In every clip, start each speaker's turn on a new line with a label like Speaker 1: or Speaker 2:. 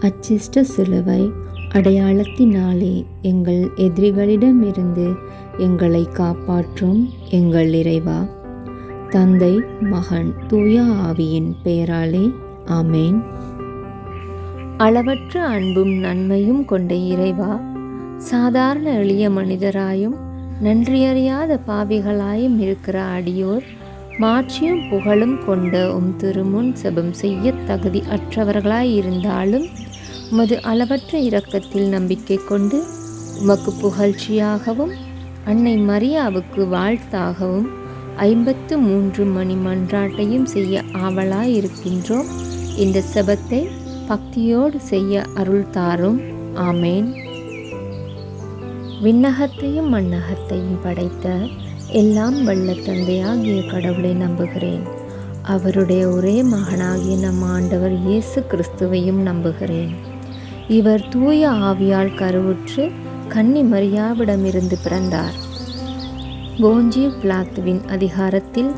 Speaker 1: அச்சிஷ்ட சிலுவை அடையாளத்தினாலே எங்கள் எதிரிகளிடமிருந்து எங்களை காப்பாற்றும் எங்கள் இறைவா. தந்தை, மகன், தூய ஆவியின் பெயராலே ஆமேன். அளவற்ற அன்பும் நன்மையும் கொண்ட இறைவா, சாதாரண எளிய மனிதராயும் நன்றியறியாத பாவிகளாயும் இருக்கிற அடியோர் மாட்சியும் புகழும் கொண்ட திருமுன் செபம் செய்ய தகுதி அற்றவர்களாயிருந்தாலும் உமது அளவற்ற இரக்கத்தில் நம்பிக்கை கொண்டு உமக்கு புகழ்ச்சியாகவும் அன்னை மரியாவுக்கு வாழ்த்தாகவும் 53 மணி மன்றாட்டையும் செய்ய ஆவலாயிருக்கின்றோம். இந்த செபத்தை பக்தியோடு செய்ய அருள் தாரும். ஆமேன். விண்ணகத்தையும் மண்ணகத்தையும் படைத்த எல்லாம் வல்ல தந்தையாகிய கடவுளை நம்புகிறேன். அவருடைய ஒரே மகனாகிய நம் ஆண்டவர் இயேசு கிறிஸ்துவையும் நம்புகிறேன். இவர் தூய ஆவியால் கருவுற்று கன்னி மரியாவிடமிருந்து பிறந்தார். போஞ்சியு பிலாத்துவின் அதிகாரத்தில்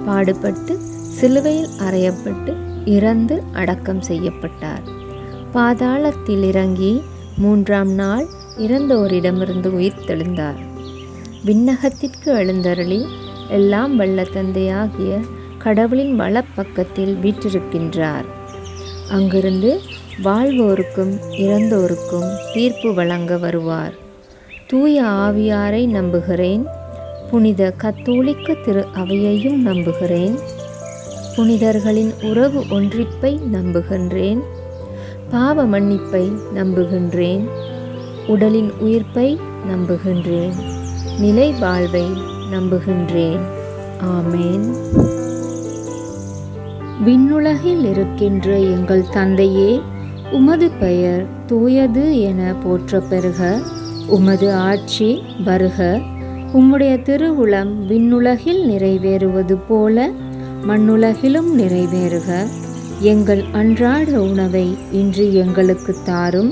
Speaker 1: பாடுபட்டு சிலுவையில் அறையப்பட்டு இறந்து அடக்கம் செய்யப்பட்டார். பாதாளத்தில் இறங்கி 3ஆம் நாள் இறந்தோரிடமிருந்து உயிர்த்தெழுந்தார். விண்ணகத்திற்கு எழுந்தருளி எல்லாம் வல்ல தந்தையாகிய கடவுளின் வலப்பக்கத்தில் வீற்றிருக்கின்றார். அங்கிருந்து வாழ்வோருக்கும் இறந்தோருக்கும் தீர்ப்பு வழங்க வருவார். தூய ஆவியாரை நம்புகிறேன். புனித கத்தோலிக்க திரு அவையையும் நம்புகிறேன். புனிதர்களின் உறவு ஒன்றிப்பை நம்புகின்றேன். பாவ மன்னிப்பை நம்புகின்றேன். உடலின் உயிர்ப்பை நம்புகின்றேன். நிலை வாழ்வை நம்புகின்றேன். ஆமேன். விண்ணுலகில் இருக்கின்ற எங்கள் தந்தையே, உமது பெயர் தூயது என போற்ற பெறுக. உமது ஆட்சி வருக. உம்முடைய திருவுளம் விண்ணுலகில் நிறைவேறுவது போல மண்ணுலகிலும் நிறைவேறுக. எங்கள் அன்றாட உணவை இன்று எங்களுக்கு தாரும்.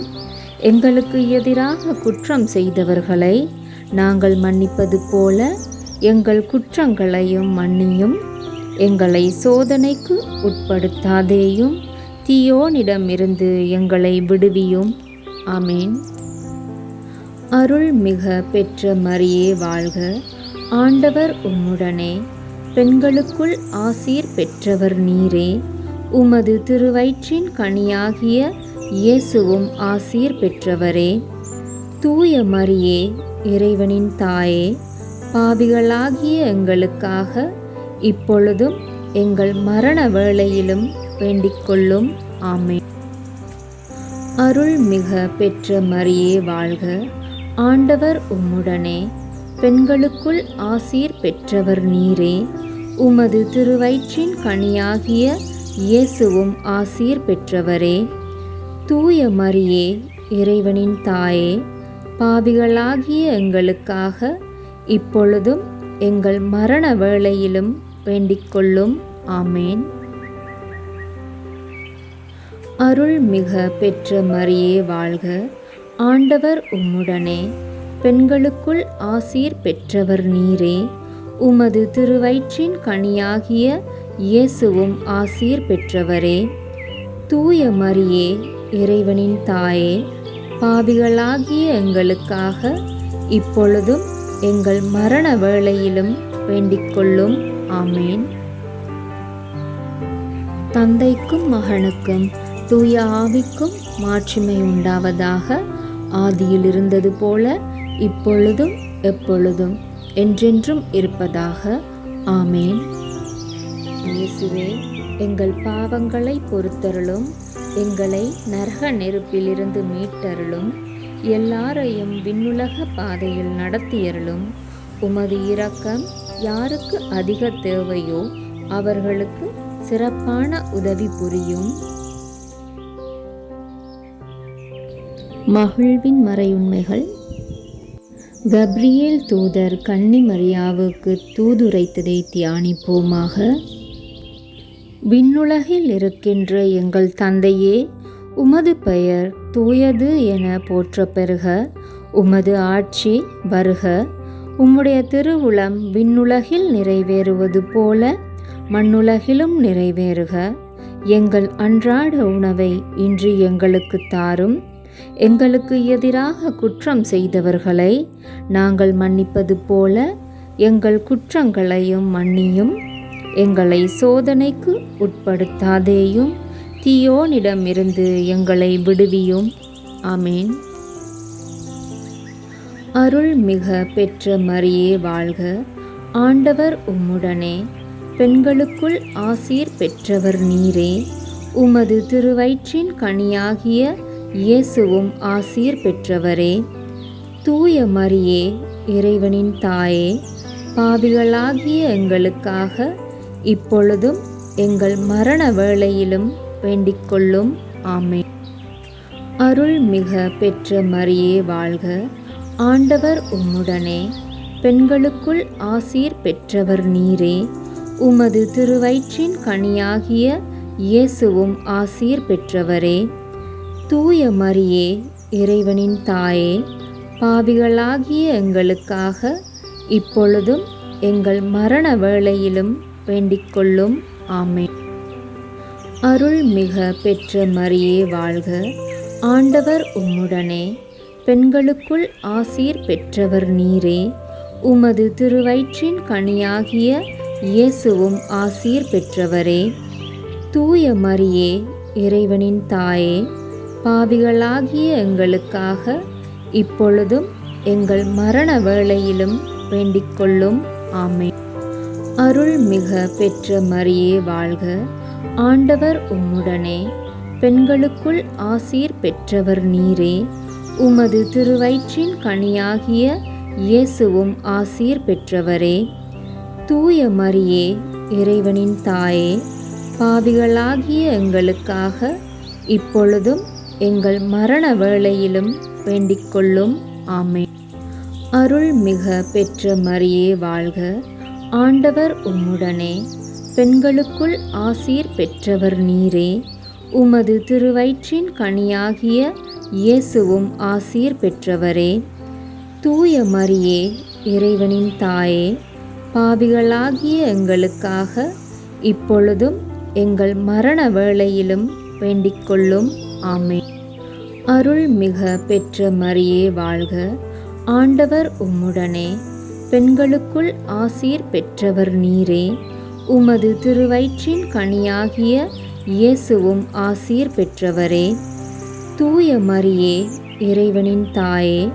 Speaker 1: எங்களுக்கு எதிராக குற்றம் செய்தவர்களை நாங்கள் மன்னிப்பது போல எங்கள் குற்றங்களையும் மன்னியும். எங்களை சோதனைக்கு உட்படுத்தாதேயும், தீயோனிடமிருந்து எங்களை விடுவியும். ஆமேன். அருள்மிக பெற்ற மரியே வாழ்க. ஆண்டவர் உம்முடனே. பெண்களுக்குள் ஆசீர் பெற்றவர் நீரே. உமது திருவயிற்றின் கனியாகிய இயேசுவும் ஆசீர் பெற்றவரே. தூய மரியே, இறைவனின் தாயே, பாவிகளாகிய எங்களுக்காக இப்பொழுதும் எங்கள் மரண வேளையிலும் வேண்டிக்கொள்ளும். ஆமென். அருள்மிக பெற்ற மரியே வாழ்க. ஆண்டவர் உம்முடனே. பெண்களுக்குள் ஆசீர் பெற்றவர் நீரே. உமது திருவயிற்றின் கனியாகிய இயேசுவும் ஆசீர் பெற்றவரே. தூய மரியே, இறைவனின் தாயே, பாவிகளாகிய எங்களுக்காக இப்பொழுதும் எங்கள் மரண வேளையிலும் வேண்டிக்கொள்ளும். ஆமேன். அருள்மிக பெற்ற மரியே வாழ்க. ஆண்டவர் உம்முடனே. பெண்களுக்குள் ஆசீர் பெற்றவர் நீரே. உமது திருவயிற்றின் கனியாகிய இயேசுவும் ஆசீர் பெற்றவரே. தூய மரியே, இறைவனின் தாயே, பாவிகளாகிய எங்களுக்காக இப்பொழுதும் எங்கள் மரண வேளையிலும் வேண்டிக்கொள்ளும். ஆமேன். தந்தைக்கும் மகனுக்கும் தூய ஆவிக்கும் மாட்சிமை உண்டாவதாக. ஆதியில் இருந்தது போல இப்பொழுதும் எப்பொழுதும் என்றென்றும் இருப்பதாக. ஆமேன். இயேசுவே, எங்கள் பாவங்களை பொறுத்தருளும். எங்களை நரக நெருப்பிலிருந்து மீட்டருளும். எல்லாரையும் விண்ணுலக பாதையில் நடத்தியருளும். உமது இரக்கம் யாருக்கு அதிக தேவையோ அவர்களுக்கு சிறப்பான உதவி புரியும். மகிழ்வின் மறையுண்மைகள். கப்ரியேல் தூதர் கன்னி மரியாவுக்கு தூதுரைத்ததை தியானிப்போமாக. விண்ணுலகில் இருக்கின்ற எங்கள் தந்தையே, உமது பெயர் தூயது என போற்ற பெறுக. உமது ஆட்சி வருக. உம்முடைய திருவுளம் விண்ணுலகில் நிறைவேறுவது போல மண்ணுலகிலும் நிறைவேறுக. எங்கள் அன்றாட உணவை இன்று எங்களுக்கு தாரும். எங்களுக்கு எதிராக குற்றம் செய்தவர்களை நாங்கள் மன்னிப்பது போல எங்கள் குற்றங்களையும் மன்னியும். எங்களை சோதனைக்கு உட்படுத்தாதேயும், தீயோனிடமிருந்து எங்களை விடுவியும். ஆமேன். அருள்மிக பெற்ற மரியே வாழ்க. ஆண்டவர் உம்முடனே, பெண்களுக்குள் ஆசீர் பெற்றவர் நீரே. உமது திருவயிற்றின் கனியாகிய இயேசுவும் ஆசீர் பெற்றவரே. தூய மரியே, இறைவனின் தாயே, பாவிகளாகிய எங்களுக்காக இப்பொழுதும் எங்கள் மரண வேளையிலும் வேண்டிக்கொள்ளும். ஆமென். அருள்மிக பெற்ற மரியே வாழ்க. ஆண்டவர் உம்முடனே, பெண்களுக்குள் ஆசீர் பெற்றவர் நீரே. உமது திருவயிற்றின் கனியாகிய இயேசுவும் ஆசீர் பெற்றவரே. தூய மரியே, இறைவனின் தாயே, பாவிகளாகிய எங்களுக்காக இப்பொழுதும் எங்கள் மரண வேளையிலும் வேண்டிக்கொள்ளும். ஆமென். அருள்மிக பெற்ற மரியே வாழ்க. ஆண்டவர் உம்முடனே, பெண்களுக்குள் ஆசீர் பெற்றவர் நீரே. உமது திருவயிற்றின் கனியாகிய இயேசுவும் ஆசீர் பெற்றவரே. தூய மரியே, இறைவனின் தாயே, பாவிகளாகிய எங்களுக்காக இப்பொழுதும் எங்கள் மரண வேளையிலும் வேண்டிக்கொள்ளும். ஆமென். அருள்மிக பெற்ற மரியே வாழ்க. ஆண்டவர் உம்முடனே, பெண்களுக்குள் ஆசீர் பெற்றவர் நீரே. உமது திருவயிற்றின் கனியாகிய இயேசுவும் ஆசீர் பெற்றவரே. தூய மரியே, இறைவனின் தாயே, பாவிகளாகிய எங்களுக்காக இப்பொழுதும் எங்கள் மரண வேளையிலும் வேண்டிக்கொள்ளும். ஆமென். அருள்மிக பெற்ற மரியே வாழ்க. ஆண்டவர் உம்முடனே, பெண்களுக்குள் ஆசீர் பெற்றவர் நீரே. உமது திருவயிற்றின் கனியாகிய இயேசுவும் ஆசீர் பெற்றவரே. தூய மரியே, இறைவனின் தாயே, பாவிகளாகிய எங்களுக்காக இப்பொழுதும் எங்கள் மரண வேளையிலும் வேண்டிக்கொள்ளும். ஆமென். அருள்மிக பெற்ற மரியே வாழ்க. ஆண்டவர் உம்முடனே, பெண்களுக்குள் ஆசீர் பெற்றவர் நீரே. உமது திருவயிற்றின் கனியாகிய இயேசுவும் ஆசீர் பெற்றவரே. தூய மரியே, இறைவனின் தாயே,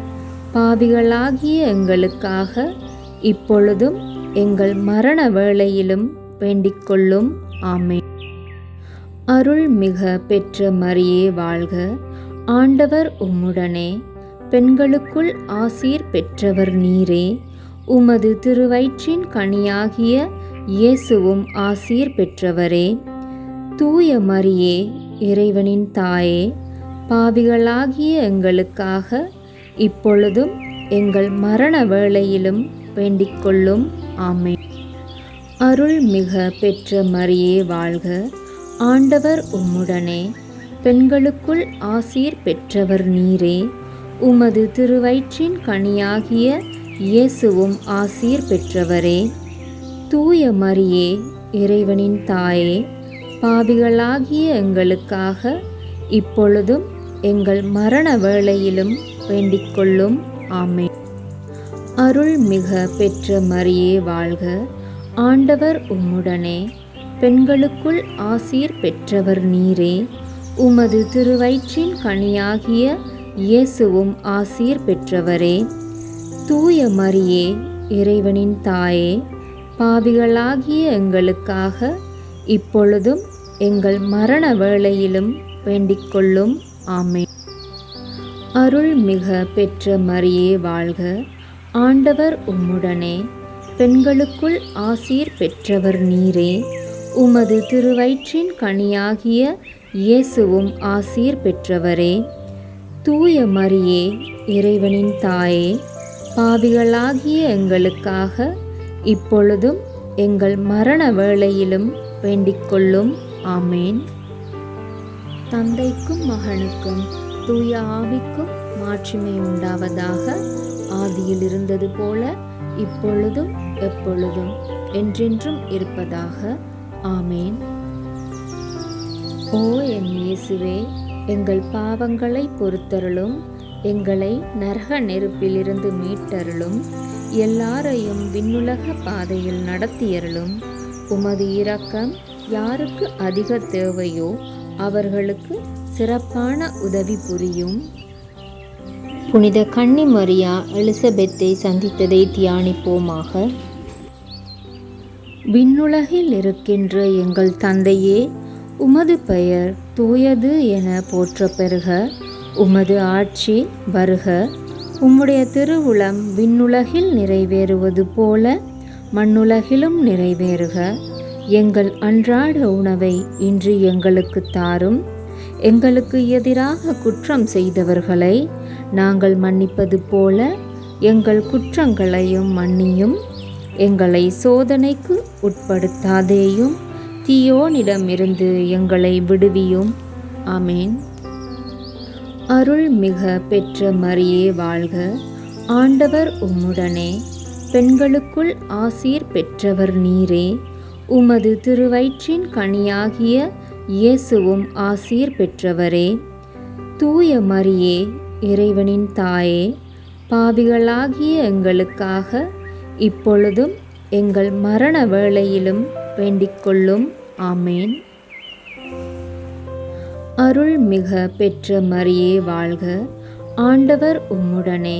Speaker 1: பாவிகளாகிய எங்களுக்காக இப்பொழுதும் எங்கள் மரண வேளையிலும் வேண்டிக்கொள்ளும். ஆமென். அருள்மிக பெற்ற மரியே வாழ்க. ஆண்டவர் உம்முடனே, பெண்களுக்குள் ஆசீர் பெற்றவர் நீரே. உமது திருவயிற்றின் கனியாகிய இயேசுவும் ஆசீர் பெற்றவரே. தூய மரியே, இறைவனின் தாயே, பாவிகளாகிய எங்களுக்காக இப்பொழுதும் எங்கள் மரண வேளையிலும் வேண்டிக்கொள்ளும். ஆமென். அருள்மிக பெற்ற மரியே வாழ்க. ஆண்டவர் உம்முடனே, பெண்களுக்குள் ஆசீர் பெற்றவர் நீரே. உமது திருவயிற்றின் கனியாகிய இயேசுவும் ஆசீர் பெற்றவரே. தூய மரியே, இறைவனின் தாயே, பாவிகளாகிய எங்களுக்காக இப்பொழுதும் எங்கள் மரண வேளையிலும் வேண்டிக்கொள்ளும். ஆமென். அருள்மிக பெற்ற மரியே வாழ்க. ஆண்டவர் உம்முடனே, பெண்களுக்குள் ஆசீர் பெற்றவர் நீரே. உமது திருவயிற்றின் கனியாகிய இயேசுவும் ஆசீர் பெற்றவரே. தூய மரியே, இறைவனின் தாயே, பாவிகளாகிய எங்களுக்காக இப்பொழுதும் எங்கள் மரண வேளையிலும் வேண்டிக்கொள்ளும். ஆமென். அருள்மிக பெற்ற மரியே வாழ்க. ஆண்டவர் உம்முடனே, பெண்களுக்குள் ஆசீர் பெற்றவர் நீரே. உமது திருவயிற்றின் கனியாகிய இயேசுவும் ஆசீர் பெற்றவரே. தூய மரியே, இறைவனின் தாயே, பாவிகளாகிய எங்களுக்காக இப்பொழுதும் எங்கள் மரண வேளையிலும் வேண்டிக்கொள்ளும். ஆமேன். தந்தைக்கும் மகனுக்கும் தூய ஆவிக்கும் மாட்சிமை உண்டாவதாக. ஆதியில் இருந்தது போல இப்பொழுதும் எப்பொழுதும் என்றென்றும் இருப்பதாக. ஆமேன். ஓ என் இயேசுவே, எங்கள் பாவங்களை பொறுத்தருளும், எங்களை நரக நெருப்பிலிருந்து மீட்டருளும், எல்லாரையும் விண்ணுலக பாதையில் நடத்தியருளும். உமது இரக்கம் யாருக்கு அதிக தேவையோ அவர்களுக்கு சிறப்பான உதவி புரியும். புனித கன்னி மரியா எலிசபெத்தை சந்தித்ததை தியானிப்போமாக. விண்ணுலகில் இருக்கின்ற எங்கள் தந்தையே, உமது பெயர் தூயது என போற்ற பெறுக. உமது ஆட்சி வருக. உம்முடைய திருவுளம் விண்ணுலகில் நிறைவேறுவது போல மண்ணுலகிலும் நிறைவேறுக. எங்கள் அன்றாட உணவை இன்று எங்களுக்கு தாரும். எங்களுக்கு எதிராக குற்றம் செய்தவர்களை நாங்கள் மன்னிப்பது போல எங்கள் குற்றங்களையும் மன்னியும். எங்களை சோதனைக்கு உட்படுத்தாதேயும், தீயோனிடமிருந்து எங்களை விடுவியும். ஆமேன். அருள்மிக பெற்ற மரியே வாழ்க. ஆண்டவர் உம்முடனே, பெண்களுக்குள் ஆசீர் பெற்றவர் நீரே. உமது திருவயிற்றின் கனியாகிய இயேசுவும் ஆசீர் பெற்றவரே. தூய மரியே, இறைவனின் தாயே, பாவிகளாகிய எங்களுக்காக இப்பொழுதும் எங்கள் மரண வேளையிலும் வேண்டிக்கொள்ளும். ஆமேன். அருள்மிக பெற்ற மரியே வாழ்க. ஆண்டவர் உம்முடனே,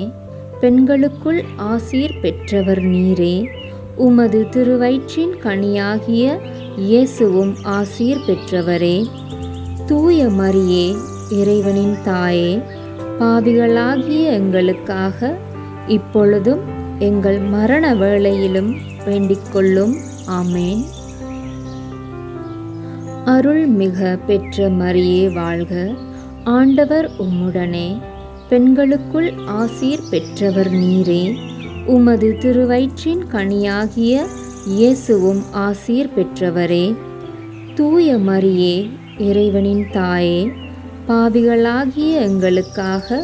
Speaker 1: பெண்களுக்குள் ஆசீர் பெற்றவர் நீரே. உமது திருவயிற்றின் கனியாகிய இயேசுவும் ஆசீர் பெற்றவரே. தூய மரியே, இறைவனின் தாயே, பாவிகளாகிய எங்களுக்காக இப்பொழுதும் எங்கள் மரண வேளையிலும் வேண்டிக்கொள்ளும். ஆமேன். அருள்மிக பெற்ற மரியே வாழ்க. ஆண்டவர் உம்முடனே, பெண்களுக்குள் ஆசீர் பெற்றவர் நீரே. உமது திருவயிற்றின் கனியாகிய இயேசுவும் ஆசீர் பெற்றவரே. தூய மரியே, இறைவனின் தாயே, பாவிகளாகிய எங்களுக்காக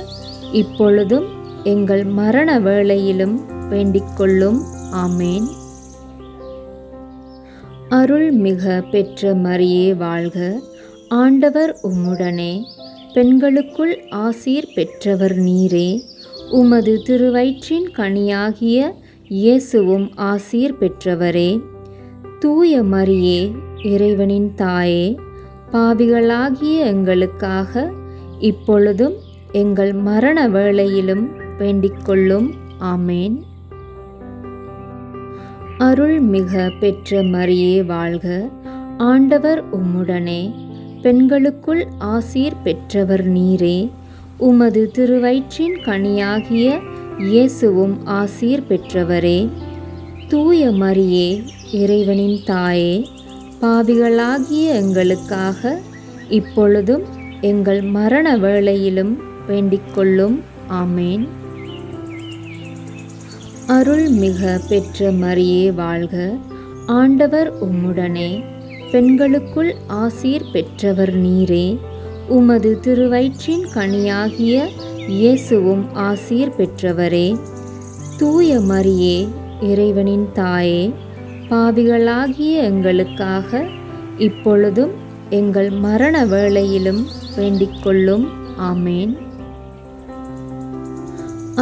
Speaker 1: இப்பொழுதும் எங்கள் மரண வேளையிலும் வேண்டிக்கொள்ளும். ஆமேன். அருள்மிக பெற்ற மரியே வாழ்க. ஆண்டவர் உம்முடனே, பெண்களுக்குள் ஆசீர் பெற்றவர் நீரே. உமது திருவயிற்றின் கனியாகிய இயேசுவும் ஆசீர் பெற்றவரே. தூய மரியே, இறைவனின் தாயே, பாவிகளாகிய எங்களுக்காக இப்பொழுதும் எங்கள் மரண வேளையிலும் வேண்டிக்கொள்ளும். ஆமேன். அருள்மிக பெற்ற மரியே வாழ்க. ஆண்டவர் உம்முடனே, பெண்களுக்குள் ஆசீர் பெற்றவர் நீரே. உமது திருவயிற்றின் கனியாகிய இயேசுவும் ஆசீர் பெற்றவரே. தூய மரியே, இறைவனின் தாயே, பாவிகளாகிய எங்களுக்காக இப்பொழுதும் எங்கள் மரண வேளையிலும் வேண்டிக்கொள்ளும். ஆமேன். அருள்மிக பெற்ற மரியே வாழ்க. ஆண்டவர் உம்முடனே, பெண்களுக்குள் ஆசீர் பெற்றவர் நீரே. உமது திருவயிற்றின் கனியாகிய இயேசுவும் ஆசீர் பெற்றவரே. தூய மரியே, இறைவனின் தாயே, பாவிகளாகிய எங்களுக்காக இப்பொழுதும் எங்கள் மரண வேளையிலும் வேண்டிக்கொள்ளும். ஆமேன்.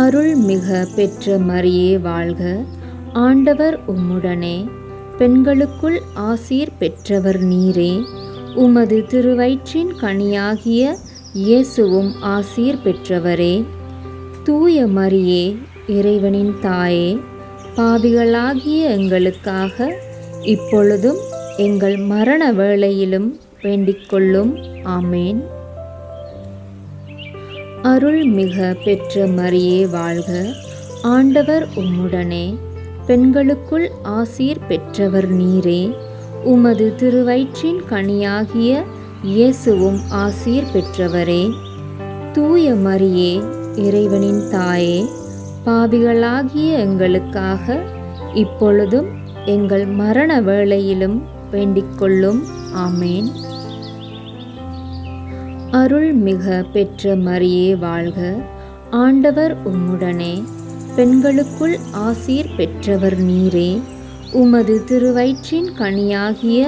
Speaker 1: அருள்மிக பெற்ற மரியே வாழ்க. ஆண்டவர் உம்முடனே, பெண்களுக்குள் ஆசீர் பெற்றவர் நீரே. உமது திருவயிற்றின் கனியாகிய இயேசுவும் ஆசீர் பெற்றவரே. தூய மரியே, இறைவனின் தாயே, பாவிகளாகிய எங்களுக்காக இப்பொழுதும் எங்கள் மரண வேளையிலும் வேண்டிக்கொள்ளும். ஆமேன். அருள்மிக பெற்ற மரியே வாழ்க. ஆண்டவர் உம்முடனே, பெண்களுக்குள் ஆசீர் பெற்றவர் நீரே. உமது திருவயிற்றின் கனியாகிய இயேசுவும் ஆசீர் பெற்றவரே. தூய மரியே, இறைவனின் தாயே, பாவிகளாகிய எங்களுக்காக இப்பொழுதும் எங்கள் மரண வேளையிலும் வேண்டிக்கொள்ளும். ஆமேன். அருள்மிக பெற்ற மரியே வாழ்க. ஆண்டவர் உம்முடனே, பெண்களுக்குள் ஆசீர் பெற்றவர் நீரே. உமது திருவயிற்றின் கனியாகிய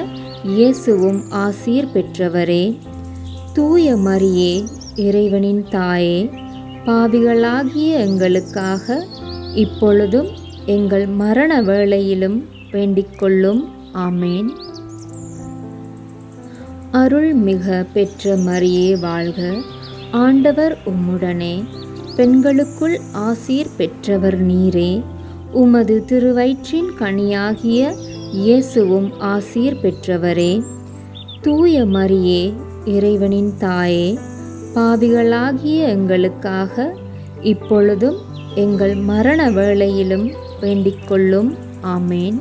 Speaker 1: இயேசுவும் ஆசீர் பெற்றவரே. தூய மரியே, இறைவனின் தாயே, பாவிகளாகிய எங்களுக்காக இப்பொழுதும் எங்கள் மரண வேளையிலும் வேண்டிக்கொள்ளும். ஆமேன். அருள்மிக பெற்ற மரியே வாழ்க. ஆண்டவர் உம்முடனே, பெண்களுக்குள் ஆசீர் பெற்றவர் நீரே. உமது திருவயிற்றின் கனியாகிய இயேசுவும் ஆசீர் பெற்றவரே. தூய மரியே, இறைவனின் தாயே, பாவிகளாகிய எங்களுக்காக இப்பொழுதும் எங்கள் மரண வேளையிலும் வேண்டிக்கொள்ளும். ஆமேன்.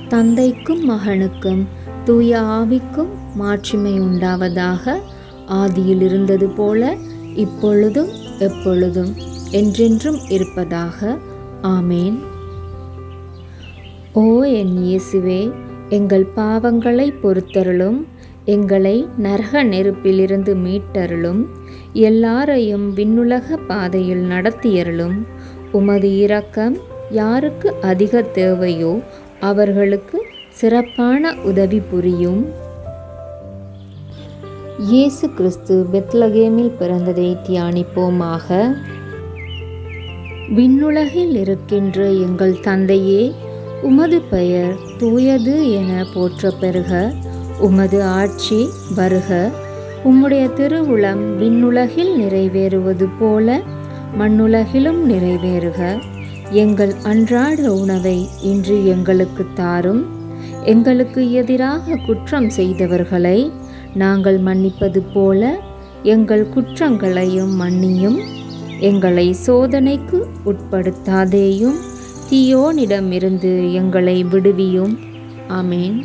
Speaker 1: தந்தைக்கும் மகனுக்கும் தூய ஆவிக்கும் மாட்சிமை உண்டாவதாக. ஆதியில் இருந்தது போல இப்பொழுதும் எப்பொழுதும் என்றென்றும் இருப்பதாக. ஆமேன். ஓ என் இயேசுவே, எங்கள் பாவங்களை பொறுத்தருளும், எங்களை நரக நெருப்பிலிருந்து மீட்டருளும், எல்லாரையும் விண்ணுலக பாதையில் நடத்தியருளும். உமது இரக்கம் யாருக்கு அதிக தேவையோ அவர்களுக்கு சிறப்பான உதவி புரியும். இயேசு கிறிஸ்து பெத்லகேமில் பிறந்ததை தியானிப்போமாக. விண்ணுலகில் இருக்கின்ற எங்கள் தந்தையே, உமது பெயர் தூயது என போற்ற பெறுக. உமது ஆட்சி வருக. உம்முடைய திருவுளம் விண்ணுலகில் நிறைவேறுவது போல மண்ணுலகிலும் நிறைவேறுக. எங்கள் அன்றாட உணவை இன்று எங்களுக்கு தாரும். எங்களுக்கு எதிராக குற்றம் செய்தவர்களை நாங்கள் மன்னிப்பது போல எங்கள் குற்றங்களையும் மன்னியும். எங்களை சோதனைக்கு உட்படுத்தாதேயும், தீயோனிடமிருந்து எங்களை விடுவியும். ஆமேன்.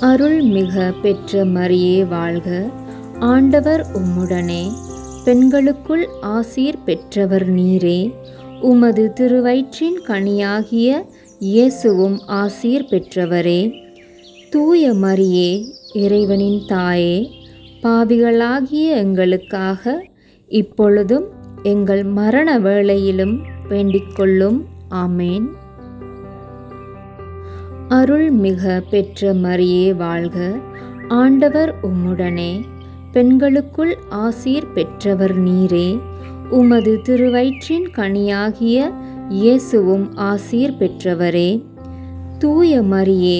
Speaker 1: அருள்மிக பெற்ற மரியே வாழ்க. ஆண்டவர் உம்முடனே, பெண்களுக்குள் ஆசீர் பெற்றவர் நீரே. உமது திருவயிற்றின் கனியாகிய இயேசுவும் ஆசீர் பெற்றவரே. தூய மரியே, இறைவனின் தாயே, பாவிகளாகிய எங்களுக்காக இப்பொழுதும் எங்கள் மரண வேளையிலும் வேண்டிக்கொள்ளும். ஆமேன். அருள்மிக பெற்ற மரியே வாழ்க. ஆண்டவர் உம்முடனே, பெண்களுக்குள் ஆசீர் பெற்றவர் நீரே. உமது திருவயிற்றின் கனியாகிய இயேசுவும் ஆசீர் பெற்றவரே. தூய மரியே,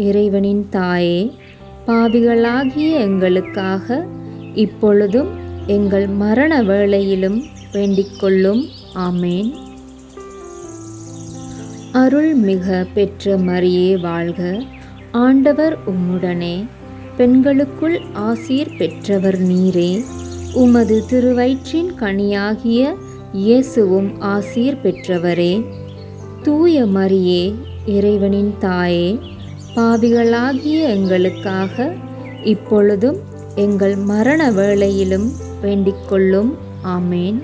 Speaker 1: இறைவனின் தாயே, பாவிகளாகிய எங்களுக்காக இப்பொழுதும் எங்கள் மரண வேளையிலும் வேண்டிக்கொள்ளும். ஆமேன். அருள்மிக பெற்ற மரியே வாழ்க. ஆண்டவர் உம்முடனே, பெண்களுக்குள் ஆசீர் பெற்றவர் நீரே. உமது திருவயிற்றின் கனியாகிய இயேசுவும் ஆசீர் பெற்றவரே. தூய மரியே, இறைவனின் தாயே, பாவிகளாகிய எங்களுக்காக இப்பொழுதும் எங்கள் மரண வேளையிலும் வேண்டிக்கொள்ளும். ஆமேன்.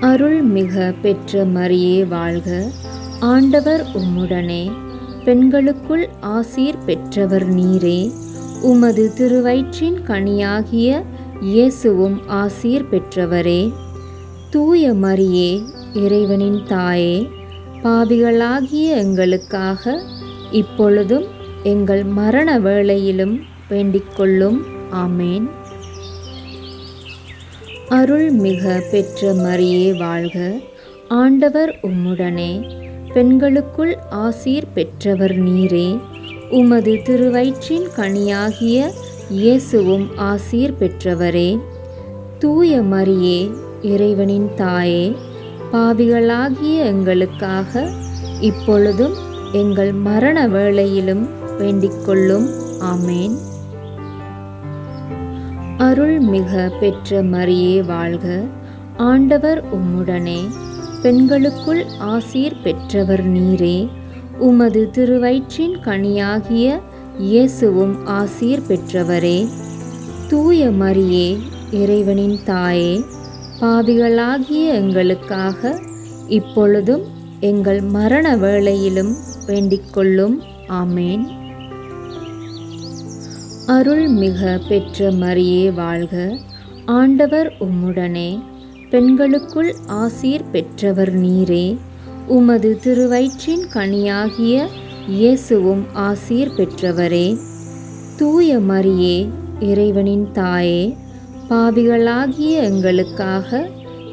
Speaker 1: அருள்மிக பெற்ற மரியே வாழ்க. ஆண்டவர் உம்முடனே, பெண்களுக்குள் ஆசீர் பெற்றவர் நீரே. உமது திருவயிற்றின் கனியாகிய இயேசுவும் ஆசீர் பெற்றவரே. தூய மரியே, இறைவனின் தாயே, பாவிகளாகிய எங்களுக்காக இப்பொழுதும் எங்கள் மரண வேளையிலும் வேண்டிக்கொள்ளும். ஆமேன். அருள்மிக பெற்ற மரியே வாழ்க. ஆண்டவர் உம்முடனே, பெண்களுக்குள் ஆசீர் பெற்றவர் நீரே. உமது திருவயிற்றின் கனியாகிய இயேசுவும் ஆசீர் பெற்றவரே. தூய மரியே, இறைவனின் தாயே, பாவிகளாகிய எங்களுக்காக இப்பொழுதும் எங்கள் மரண வேளையிலும் வேண்டிக்கொள்ளும். ஆமேன். அருள்மிக பெற்ற மரியே வாழ்க. ஆண்டவர் உம்முடனே, பெண்களுக்குள் ஆசீர் பெற்றவர் நீரே. உமது திருவயிற்றின் கனியாகிய இயேசுவும் ஆசீர் பெற்றவரே. தூய மரியே, இறைவனின் தாயே, பாவிகளாகிய எங்களுக்காக இப்பொழுதும் எங்கள் மரண வேளையிலும் வேண்டிக்கொள்ளும். ஆமேன். அருள்மிக பெற்ற மரியே வாழ்க. ஆண்டவர் உம்முடனே, பெண்களுக்குள் ஆசீர் பெற்றவர் நீரே. உமது திருவயிற்றின் கனியாகிய இயேசுவும் ஆசீர் பெற்றவரே. தூய மரியே, இறைவனின் தாயே, பாவிகளாகிய எங்களுக்காக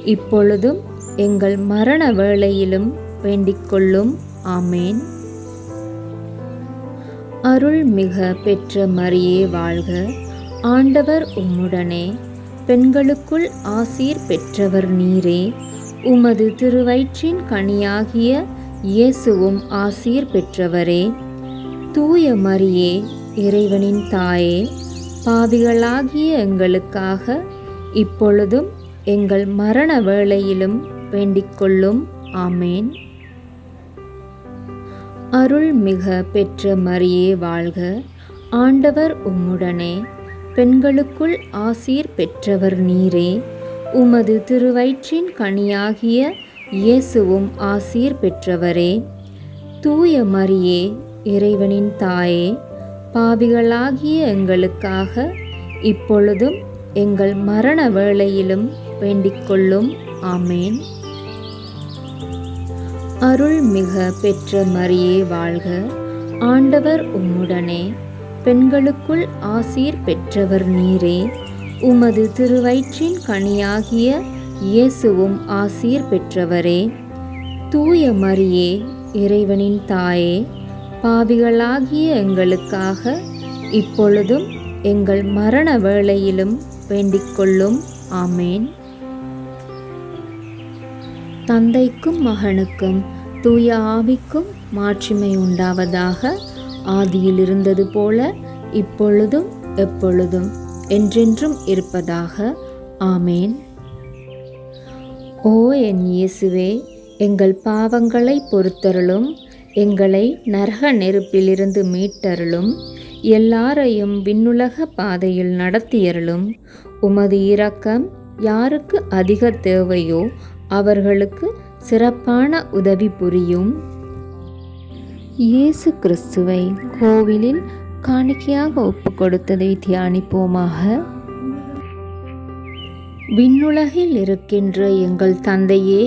Speaker 1: இப்பொழுதும் எங்கள் மரண வேளையிலும் வேண்டிக்கொள்ளும். ஆமேன். அருள்மிக பெற்ற மரியே வாழ்க. ஆண்டவர் உம்முடனே. பெண்களுக்குள் ஆசீர் பெற்றவர் நீரே. உமது திருவயிற்றின் கனியாகிய இயேசுவும் ஆசீர் பெற்றவரே. தூய மரியே, இறைவனின் தாயே, பாவிகளாகிய எங்களுக்காக இப்பொழுதும் எங்கள் மரண வேளையிலும் வேண்டிக்கொள்ளும். ஆமேன். அருள்மிக பெற்ற மரியே வாழ்க. ஆண்டவர் உம்முடனே. பெண்களுக்குள் ஆசீர் பெற்றவர் நீரே. உமது திருவயிற்றின் கனியாகிய இயேசுவும் ஆசீர் பெற்றவரே. தூய மரியே, இறைவனின் தாயே, பாவிகளாகிய எங்களுக்காக இப்பொழுதும் எங்கள் மரண வேளையிலும் வேண்டிக்கொள்ளும். ஆமேன். அருள்மிக பெற்ற மரியே வாழ்க. ஆண்டவர் உம்முடனே. பெண்களுக்குள் ஆசீர் பெற்றவர் நீரே. உமது திருவயிற்றின் கனியாகிய இயேசுவும் ஆசீர் பெற்றவரே. தூய மரியே, இறைவனின் தாயே, பாவிகளாகிய எங்களுக்காக இப்பொழுதும் எங்கள் மரண வேளையிலும் வேண்டிக்கொள்ளும். ஆமேன். தந்தைக்கும் மகனுக்கும் தூய ஆவிக்கும் மாட்சிமை உண்டாவதாக. ஆதியில் இருந்தது போல இப்பொழுதும் எப்பொழுதும் என்றென்றும் இருப்பதாக. ஆமேன். ஓ என் இயேசுவே, எங்கள் பாவங்களை பொறுத்தருளும். எங்களை நரக நெருப்பிலிருந்து மீட்டருளும். எல்லாரையும் விண்ணுலக பாதையில் நடத்தியருளும். உமது இரக்கம் யாருக்கு அதிக தேவையோ அவர்களுக்கு சிறப்பான உதவி புரியும். இயேசு கிறிஸ்துவை கோவிலில் காணிக்கையாக ஒப்பு கொடுத்ததை தியானிப்போமாக. விண்ணுலகில் இருக்கின்ற எங்கள் தந்தையே,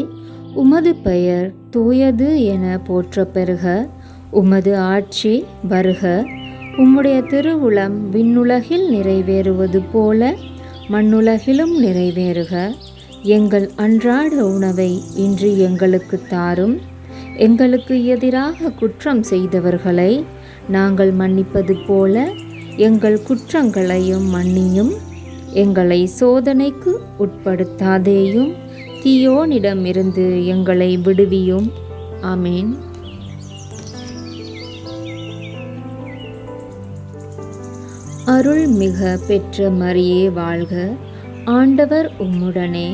Speaker 1: உமது பெயர் தூயது என போற்ற பெறுக. உமது ஆட்சி வருக. உம்முடைய திருவுளம் விண்ணுலகில் நிறைவேறுவது போல மண்ணுலகிலும் நிறைவேறுக. எங்கள் அன்றாட உணவை இன்று எங்களுக்கு தாரும். எங்களுக்கு எதிராக குற்றம் செய்தவர்களை நாங்கள் மன்னிப்பது போல எங்கள் குற்றங்களையும் மன்னியும். எங்களை சோதனைக்கு உட்படுத்தாதேயும், தீயோனிடமிருந்து எங்களை விடுவியும். ஆமேன். அருள்மிக பெற்ற மரியே வாழ்க. ஆண்டவர் உம்முடனே.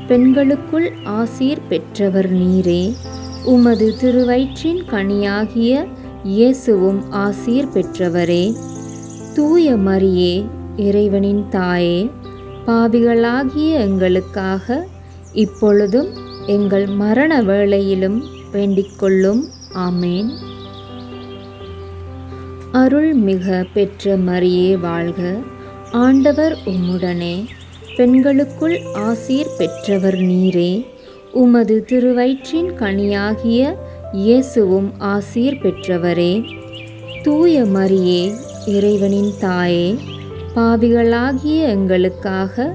Speaker 1: பெண்களுக்குள் ஆசீர் பெற்றவர் நீரே. உமது திருவயிற்றின் கனியாகிய இயேசுவும் ஆசீர் பெற்றவரே. தூய மரியே, இறைவனின் தாயே, பாவிகளாகிய எங்களுக்காக இப்பொழுதும் எங்கள் மரண வேளையிலும் வேண்டிக்கொள்ளும். ஆமேன். அருள்மிக பெற்ற மரியே வாழ்க. ஆண்டவர் உம்முடனே. பெண்களுக்குள் ஆசீர் பெற்றவர் நீரே. உமது திருவயிற்றின் கனியாகிய இயேசுவும் ஆசீர் பெற்றவரே. தூய மரியே, இறைவனின் தாயே, பாவிகளாகிய எங்களுக்காக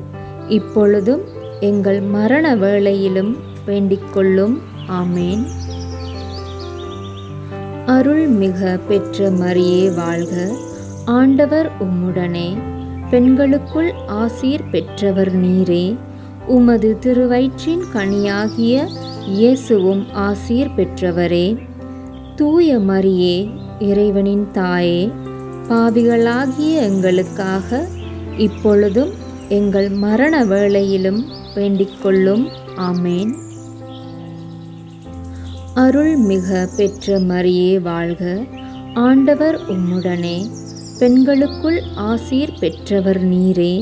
Speaker 1: இப்பொழுதும் எங்கள் மரண வேளையிலும் வேண்டிக்கொள்ளும். ஆமேன். அருள்மிக பெற்ற மரியே வாழ்க. ஆண்டவர் உம்முடனே. பெண்களுக்குள் ஆசீர் பெற்றவர் நீரே. உமது திருவயிற்றின் கனியாகிய இயேசுவும் ஆசீர் பெற்றவரே. தூய மரியே, இறைவனின் தாயே, பாவிகளாகிய எங்களுக்காக இப்பொழுதும் எங்கள் மரண வேளையிலும் வேண்டிக்கொள்ளும். ஆமேன். அருள்மிக பெற்ற மரியே வாழ்க. ஆண்டவர் உம்முடனே. பெண்களுக்குள் ஆசீர் பெற்றவர் நீரே.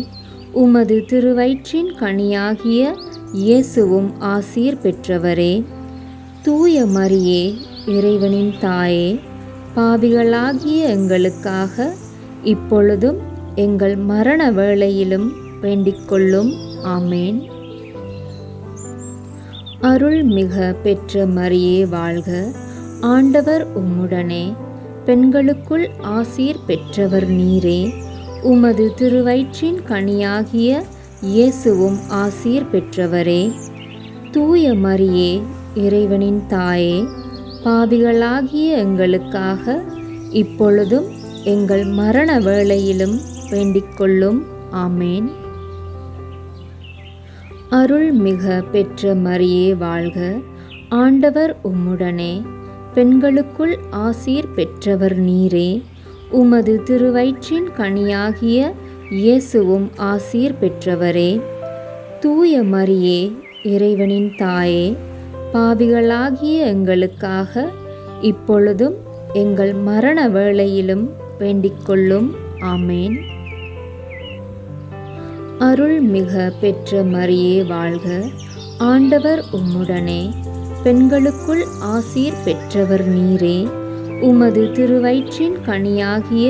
Speaker 1: உமது திருவயிற்றின் கனியாகிய இயேசுவும் ஆசீர் பெற்றவரே. தூய மரியே, இறைவனின் தாயே, பாவிகளாகிய எங்களுக்காக இப்பொழுதும் எங்கள் மரண வேளையிலும் வேண்டிக்கொள்ளும். ஆமேன். அருள்மிக பெற்ற மரியே வாழ்க. ஆண்டவர் உம்முடனே, பெண்களுக்குள் ஆசீர் பெற்றவர் நீரே. உமது திருவயிற்றின் கனியாகிய இயேசுவும் ஆசீர் பெற்றவரே. தூய மரியே, இறைவனின் தாயே, பாவிகளாகிய எங்களுக்காக இப்பொழுதும் எங்கள் மரண வேளையிலும் வேண்டிக்கொள்ளும். ஆமேன். அருள்மிக பெற்ற மரியே வாழ்க. ஆண்டவர் உம்முடனே, பெண்களுக்குள் ஆசீர் பெற்றவர் நீரே. உமது திருவயிற்றின் கனியாகிய இயேசுவும் ஆசீர் பெற்றவரே. தூய மரியே, இறைவனின் தாயே, பாவிகளாகிய எங்களுக்காக இப்பொழுதும் எங்கள் மரண வேளையிலும் வேண்டிக்கொள்ளும். ஆமேன். அருள்மிக பெற்ற மரியே வாழ்க. ஆண்டவர் உம்முடனே, பெண்களுக்குள் ஆசீர் பெற்றவர் நீரே. உமது திருவயிற்றின் கனியாகிய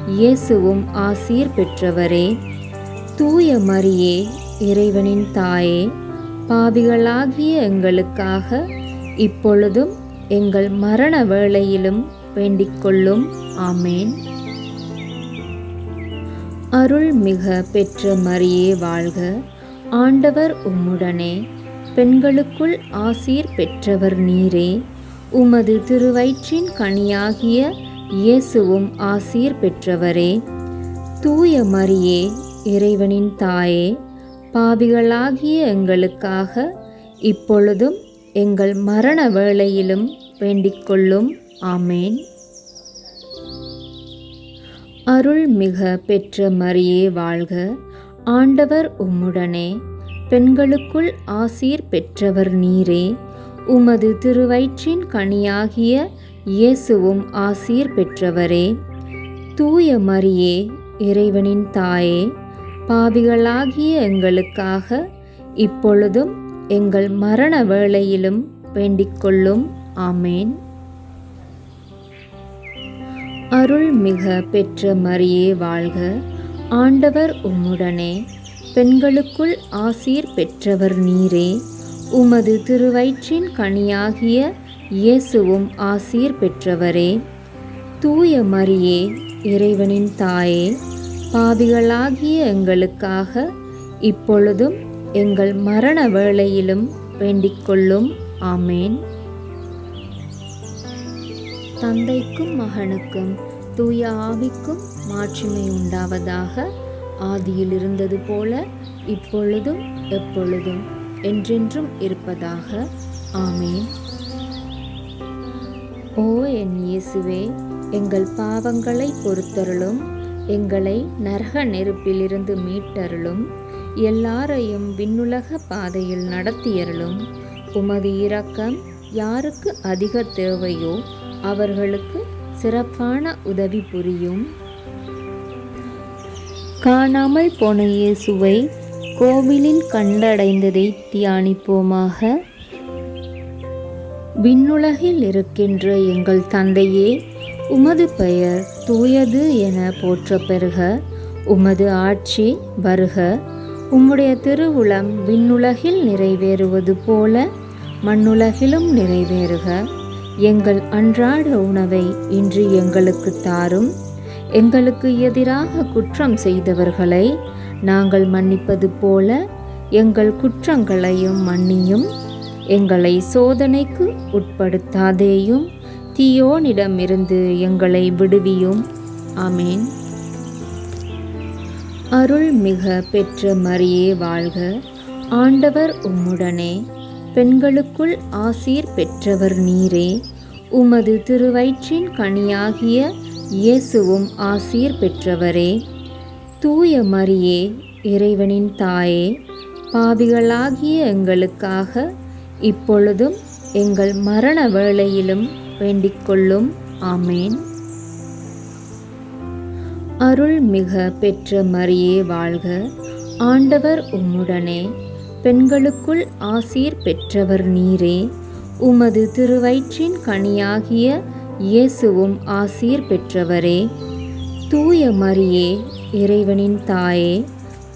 Speaker 1: இயேசுவும் ஆசீர் பெற்றவரே. தூய மரியே, இறைவனின் தாயே, பாவிகளாகிய எங்களுக்காக இப்பொழுதும் எங்கள் மரண வேளையிலும் வேண்டிக்கொள்ளும். ஆமேன். அருள்மிக பெற்ற மரியே வாழ்க. ஆண்டவர் உம்முடனே, பெண்களுக்குள் ஆசீர் பெற்றவர் நீரே. உமது திருவயிற்றின் கனியாகிய இயேசுவும் ஆசீர் பெற்றவரே. தூய மரியே, இறைவனின் தாயே, பாவிகளாகிய எங்களுக்காக இப்பொழுதும் எங்கள் மரண வேளையிலும் வேண்டிக்கொள்ளும். ஆமேன். அருள்மிக பெற்ற மரியே வாழ்க. ஆண்டவர் உம்முடனே, பெண்களுக்குள் ஆசீர் பெற்றவர் நீரே. உமது திருவயிற்றின் கனியாகிய இயேசுவும் ஆசீர் பெற்றவரே. தூய மரியே, இறைவனின் தாயே, பாவிகளாகிய எங்களுக்காக இப்பொழுதும் எங்கள் மரண வேளையிலும் வேண்டிக்கொள்ளும். ஆமேன். அருள்மிக பெற்ற மரியே வாழ்க. ஆண்டவர் உம்முடனே, பெண்களுக்குள் ஆசீர் பெற்றவர் நீரே. உமது திருவயிற்றின் கனியாகிய இயேசுவும் ஆசீர் பெற்றவரே. தூய மரியே, இறைவனின் தாயே, பாவிகளாகிய எங்களுக்காக இப்பொழுதும் எங்கள் மரண வேளையிலும் வேண்டிக்கொள்ளும். ஆமேன். தந்தைக்கும் மகனுக்கும் தூய ஆவிக்கும் மாட்சிமை உண்டாவதாக. ஆதியில் இருந்தது போல இப்பொழுதும் எப்பொழுதும் என்றென்றும் இருப்பதாக. ஆமேன். ஓ என் இயேசுவே, எங்கள் பாவங்களை பொறுத்தருளும். எங்களை நரக நெருப்பிலிருந்து மீட்டருளும். எல்லாரையும் விண்ணுலக பாதையில் நடத்தியருளும். உமது இரக்கம் யாருக்கு அதிக தேவையோ அவர்களுக்கு சிறப்பான உதவி புரியும். காணாமல் போன இயேசுவை கோவிலில் கண்டடைந்ததை தியானிப்போமாக. விண்ணுலகில் இருக்கின்ற எங்கள் தந்தையே, உமது பெயர் தூயது என போற்றப் பெறுக. உமது ஆட்சி வருக. உம்முடைய திருவுளம் விண்ணுலகில் நிறைவேறுவது போல மண்ணுலகிலும் நிறைவேறுக. எங்கள் அன்றாட உணவை இன்று எங்களுக்கு தாரும். எங்களுக்கு எதிராக குற்றம் செய்தவர்களை நாங்கள் மன்னிப்பது போல எங்கள் குற்றங்களையும் மன்னியும். எங்களை சோதனைக்கு உட்படுத்தாதேயும், தீயோனிடமிருந்து எங்களை விடுவியும். ஆமேன். அருள்மிக பெற்ற மரியே வாழ்க. ஆண்டவர் உம்முடனே, பெண்களுக்குள் ஆசீர் பெற்றவர் நீரே. உமது திருவயிற்றின் கனியாகிய இயேசுவும் ஆசீர் பெற்றவரே. தூய மரியே, இறைவனின் தாயே, பாவிகளாகிய எங்களுக்காக இப்பொழுதும் எங்கள் மரண வேளையிலும் வேண்டிக்கொள்ளும். ஆமேன். அருள்மிக பெற்ற மரியே வாழ்க. ஆண்டவர் உம்முடனே, பெண்களுக்குள் ஆசீர் பெற்றவர் நீரே. உமது திருவயிற்றின் கனியாகிய இயேசுவும் ஆசீர் பெற்றவரே. தூய மரியே, இறைவனின் தாயே,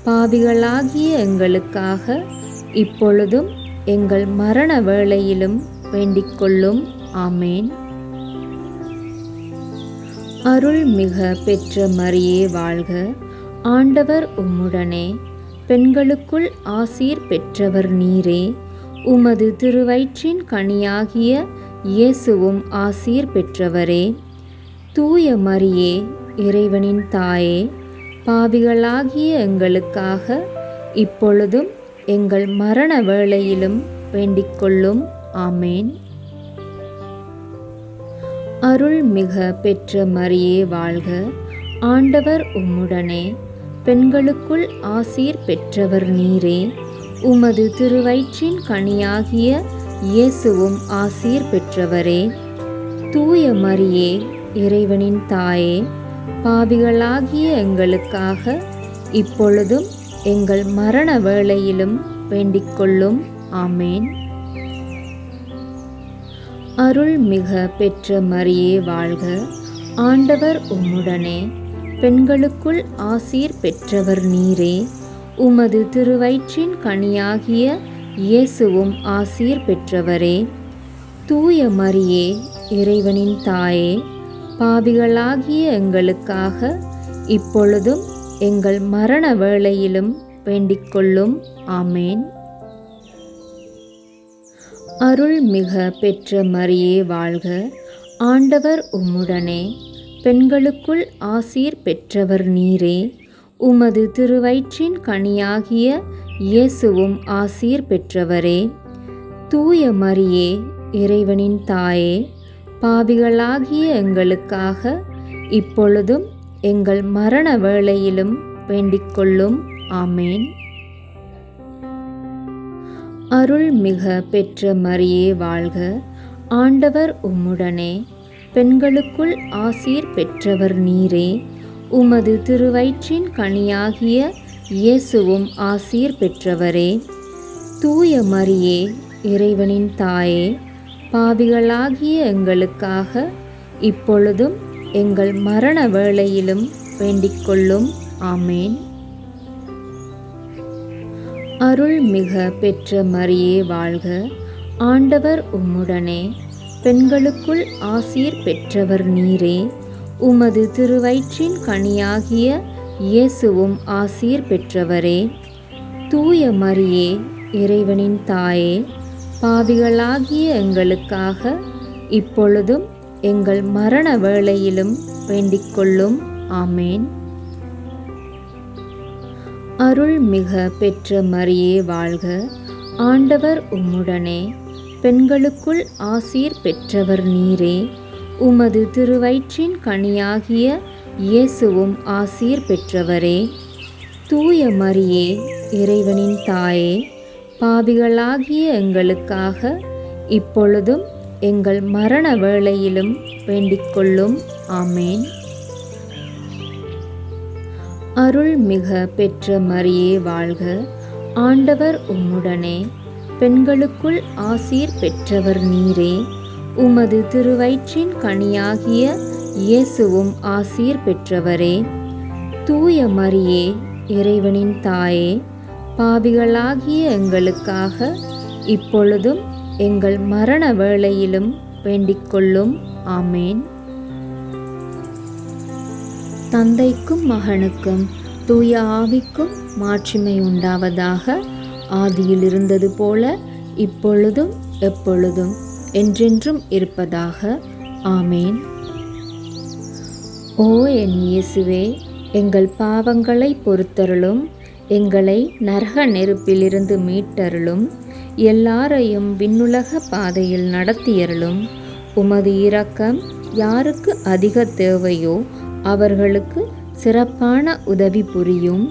Speaker 1: பாவிகளாகிய எங்களுக்காக இப்பொழுதும் எங்கள் மரண வேளையிலும் வேண்டிக்கொள்ளும். ஆமேன். அருள்மிக பெற்ற மரியே வாழ்க. ஆண்டவர் உம்முடனே, பெண்களுக்குள் ஆசீர் பெற்றவர் நீரே. உமது திருவயிற்றின் கனியாகிய இயேசுவும் ஆசீர் பெற்றவரே. தூய மரியே, இறைவனின் தாயே, பாவிகளாகிய எங்களுக்காக இப்பொழுதும் எங்கள் மரண வேளையிலும் வேண்டிக்கொள்ளும். ஆமேன். அருள்மிக பெற்ற மரியே வாழ்க. ஆண்டவர் உம்முடனே, பெண்களுக்குள் ஆசீர் பெற்றவர் நீரே. உமது திருவயிற்றின் கனியாகிய இயேசுவும் ஆசீர் பெற்றவரே. தூய மரியே, இறைவனின் தாயே, பாவிகளாகிய எங்களுக்காக இப்பொழுதும் எங்கள் மரண வேளையிலும் வேண்டிக்கொள்ளும். ஆமேன். அருள்மிக பெற்ற மரியே வாழ்க. ஆண்டவர் உம்முடனே, பெண்களுக்குள் ஆசீர் பெற்றவர் நீரே. உமது திருவயிற்றின் கனியாகிய இயேசுவும் ஆசீர் பெற்றவரே. தூய மரியே, இறைவனின் தாயே, பாவிகளாகிய எங்களுக்காக இப்பொழுதும் எங்கள் மரண வேளையிலும் வேண்டிக்கொள்ளும். ஆமேன். அருள்மிக பெற்ற மரியே வாழ்க. ஆண்டவர் உம்முடனே, பெண்களுக்குள் ஆசீர் பெற்றவர் நீரே. உமது திருவயிற்றின் கனியாகிய இயேசுவும் ஆசீர் பெற்றவரே. தூய மரியே, இறைவனின் தாயே, பாவிகளாகிய எங்களுக்காக இப்பொழுதும் எங்கள் மரண வேளையிலும் வேண்டிக்கொள்ளும். ஆமேன். அருள்மிக பெற்ற மரியே வாழ்க. ஆண்டவர் உம்முடனே, பெண்களுக்குள் ஆசீர் பெற்றவர் நீரே. உமது திருவயிற்றின் கனியாகிய இயேசுவும் ஆசீர் பெற்றவரே. தூய மரியே, இறைவனின் தாயே, பாவிகளாகிய எங்களுக்காக இப்பொழுதும் எங்கள் மரண வேளையிலும் வேண்டிக்கொள்ளும். ஆமேன். அருள்மிக பெற்ற மரியே வாழ்க. ஆண்டவர் உம்முடனே, பெண்களுக்குள் ஆசீர் பெற்றவர் நீரே. உமது திருவயிற்றின் கனியாகிய இயேசுவும் ஆசீர் பெற்றவரே. தூய மரியே, இறைவனின் தாயே, பாவிகளாகிய எங்களுக்காக இப்பொழுதும் எங்கள் மரண வேளையிலும் வேண்டிக்கொள்ளும். ஆமேன். அருள்மிக பெற்ற மரியே வாழ்க. ஆண்டவர் உம்முடனே, பெண்களுக்குள் ஆசீர் பெற்றவர் நீரே. உமது திருவயிற்றின் கனியாகிய இயேசுவும் ஆசீர் பெற்றவரே. தூய மரியே, இறைவனின் தாயே, பாவிகளாகிய எங்களுக்காக இப்பொழுதும் எங்கள் மரண வேளையிலும் வேண்டிக்கொள்ளும். ஆமேன். அருள்மிக பெற்ற மரியே வாழ்க. ஆண்டவர் உம்முடனே, பெண்களுக்குள் ஆசீர் பெற்றவர் நீரே. உமது திருவயிற்றின் கனியாகிய இயேசுவும் ஆசீர் பெற்றவரே. தூய மரியே, இறைவனின் தாயே, பாவிகளாகிய எங்களுக்காக இப்பொழுதும் எங்கள் மரண வேளையிலும் வேண்டிக்கொள்ளும். ஆமேன். தந்தைக்கும் மகனுக்கும் தூய ஆவிக்கும் மாட்சிமை உண்டாவதாக. ஆதியில் இருந்தது போல இப்பொழுதும் எப்பொழுதும் என்றென்றும் இருப்பதாக. ஆமேன். ஓ என் இயேசுவே, எங்கள் பாவங்களை பொறுத்தருளும். எங்களை நரக நெருப்பிலிருந்து மீட்டருளும். எல்லாரையும் விண்ணுலக பாதையில் நடத்தியருளும். உமது இரக்கம் யாருக்கு அதிக தேவையோ அவர்களுக்கு சிறப்பான உதவி புரியும்.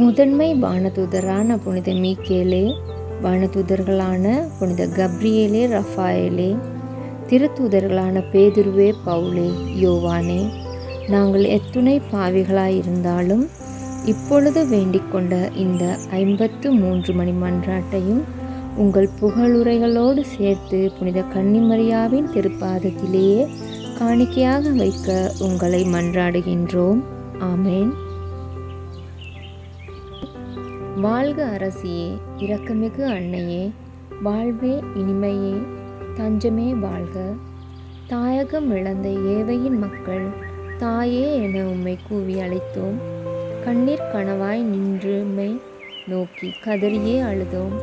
Speaker 1: முதன்மை வானதூதரான புனித மீக்கேலே, வானதூதர்களான புனித கப்ரியேலே, ரஃபாயேலே, திருத்தூதர்களான பேதுருவே, பவுலே, யோவானே, நாங்கள் எத்துணை பாவிகளாயிருந்தாலும் இப்பொழுது வேண்டிக் கொண்ட இந்த 53 மணி மன்றாட்டையும் உங்கள் புகழுரைகளோடு சேர்த்து புனித கன்னிமரியாவின் திருப்பாதத்திலேயே காணிக்கையாக வைக்க உங்களை மன்றாடுகின்றோம். ஆமேன். வாழ்க அரசியே, இரக்கமிகு அன்னையே, வாழ்வே இனிமையே, தஞ்சமே வாழ்க. தாயகம் இழந்த ஏவையின் மக்கள் தாயே என உம்மை கூவி அழைத்தோம். கண்ணீர் கனவாய் நின்று உம்மை நோக்கி கதறியே அழுதோம்,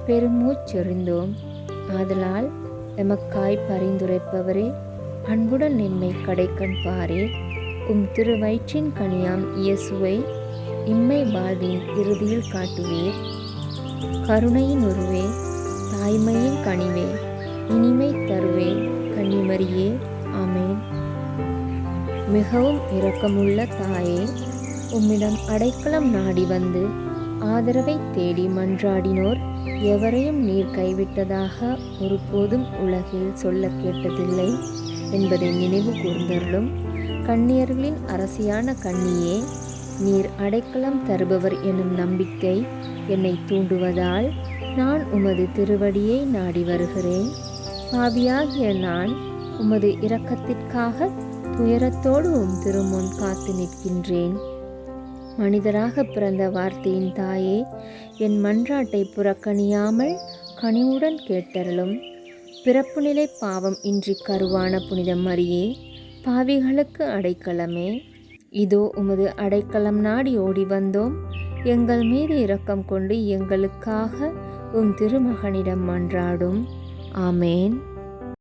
Speaker 1: பெருமூச்செறிந்தோம். ஆதலால் எமக்காய் பரிந்துரைப்பவரே, அன்புடன் எம்மை கடைக்கண் பாரே. திருவயிற்றின் கனியாம் இயேசுவை இம்மை வாழ்வின் இறுதியில் காட்டுவீர். கருணையின் உருவே, தாய்மையின் கனிவே, இனிமை தருவே கன்னிமரியே. ஆமேன். மிகவும் இரக்கமுள்ள தாயே, உம்மிடம் அடைக்கலம் நாடி வந்து ஆதரவை தேடி மன்றாடினோர் எவரையும் நீர் கைவிட்டதாக ஒருபோதும் உலகில் சொல்ல கேட்டதில்லை என்பதை நினைவு கூர்ந்தருளும். கன்னியர்களின் அரசியான கன்னியே, நீர் அடைக்கலம் தருபவர் எனும் நம்பிக்கை என்னை தூண்டுவதால் நான் உமது திருவடியை நாடி வருகிறேன். பாவியாகிய நான் உமது இரக்கத்திற்காக துயரத்தோடு திருமுன் காத்து நிற்கின்றேன். மனிதராக பிறந்த வார்த்தையின் தாயே, என் மன்றாட்டை புறக்கணியாமல் கனிவுடன் கேட்டருளும். பிறப்பு நிலை பாவம் இன்றி கருவான புனித மரியே, பாவிகளுக்கு அடைக்கலமே, இதோ உமது அடைக்கலம் நாடி ஓடி வந்தோம். எங்கள் மீது இரக்கம் கொண்டு எங்களுக்காக திருமகனிடம் மன்றாடும். ஆமேன்.